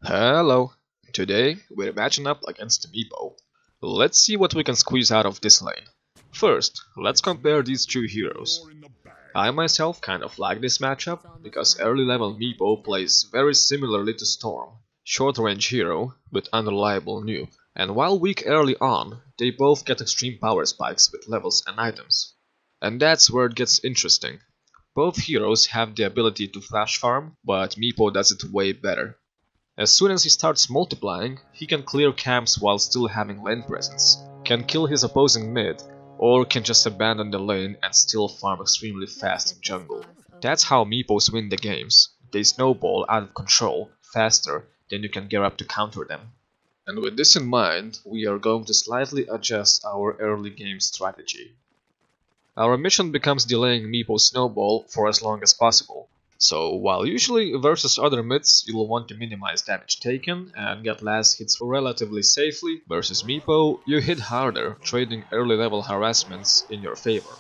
Hello! Today we're matching up against Meepo. Let's see what we can squeeze out of this lane. First, let's compare these two heroes. I myself kind of like this matchup because early level Meepo plays very similarly to Storm, short range hero with unreliable noob, and while weak early on, they both get extreme power spikes with levels and items. And that's where it gets interesting. Both heroes have the ability to flash farm, but Meepo does it way better. As soon as he starts multiplying, he can clear camps while still having lane presence, can kill his opposing mid, or can just abandon the lane and still farm extremely fast in jungle. That's how Meepos win the games. They snowball out of control faster than you can gear up to counter them. And with this in mind, we are going to slightly adjust our early game strategy. Our mission becomes delaying Meepo's snowball for as long as possible. So, while usually versus other mids you'll want to minimize damage taken and get last hits relatively safely, versus Meepo you hit harder, trading early level harassments in your favor.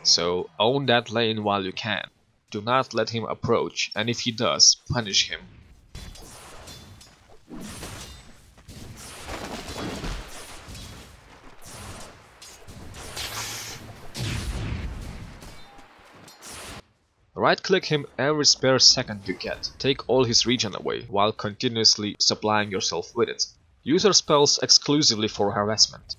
So own that lane while you can. Do not let him approach, and if he does, punish him. Right-click him every spare second you get, take all his regen away, while continuously supplying yourself with it. Use your spells exclusively for harassment.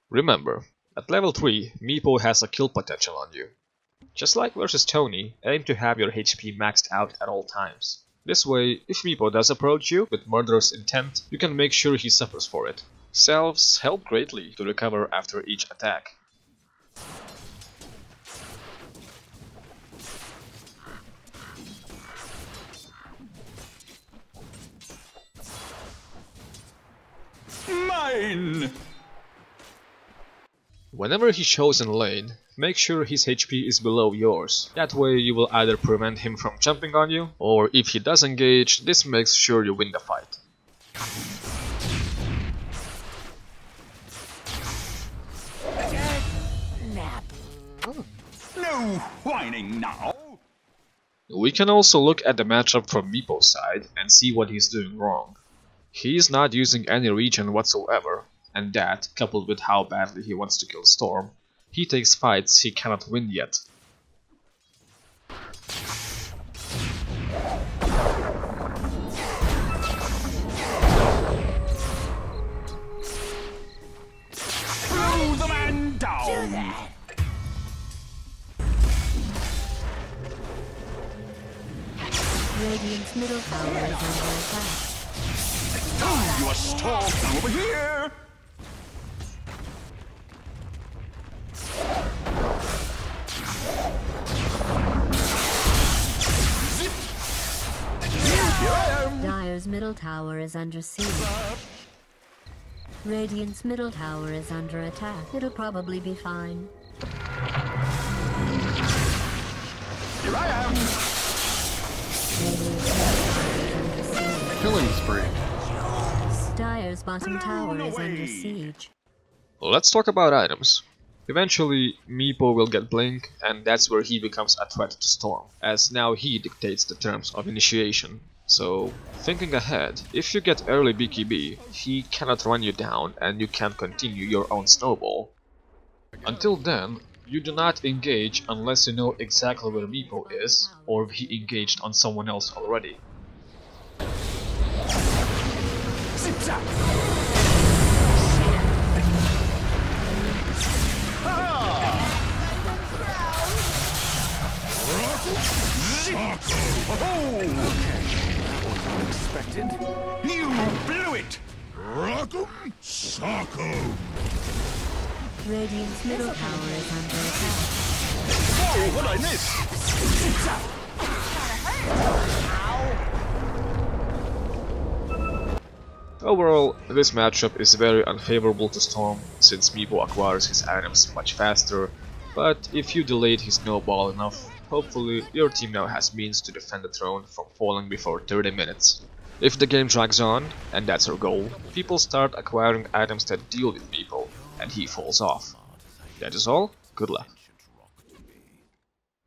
Remember, at level 3, Meepo has a kill potential on you. Just like versus Tony, aim to have your HP maxed out at all times. This way, if Meepo does approach you with murderous intent, you can make sure he suffers for it. Salves help greatly to recover after each attack. Mine! Whenever he shows in lane, make sure his HP is below yours. That way you will either prevent him from jumping on you, or if he does engage, this makes sure you win the fight. No whining now! We can also look at the matchup from Meepo's side and see what he's doing wrong. He's not using any regen whatsoever. And that, coupled with how badly he wants to kill Storm, he takes fights he cannot win yet. Throw the man down! Radiant's middle tower is under attack. Oh, you are strong! Now over here! Dire's middle tower is under siege. Radiant's middle tower is under attack. It'll probably be fine. Here I am! Killing spree. Dire's bottom tower is under siege. Let's talk about items. Eventually, Meepo will get Blink, and that's where he becomes a threat to Storm, as now he dictates the terms of initiation. So, thinking ahead, if you get early BKB, he cannot run you down and you can't continue your own snowball. Until then, you do not engage unless you know exactly where Meepo is, or if he engaged on someone else already. Zip-zap! Unexpected. You blew it! Rock'em Sock'em! Radiant's middle tower is under attack. Whoa, what'd I miss? Zip-zap! Overall, this matchup is very unfavorable to Storm, since Meepo acquires his items much faster, But if you delayed his snowball enough, hopefully your team now has means to defend the throne from falling before 30 minutes. If the game drags on, and that's our goal, people start acquiring items that deal with Meepo, and he falls off. That is all, good luck.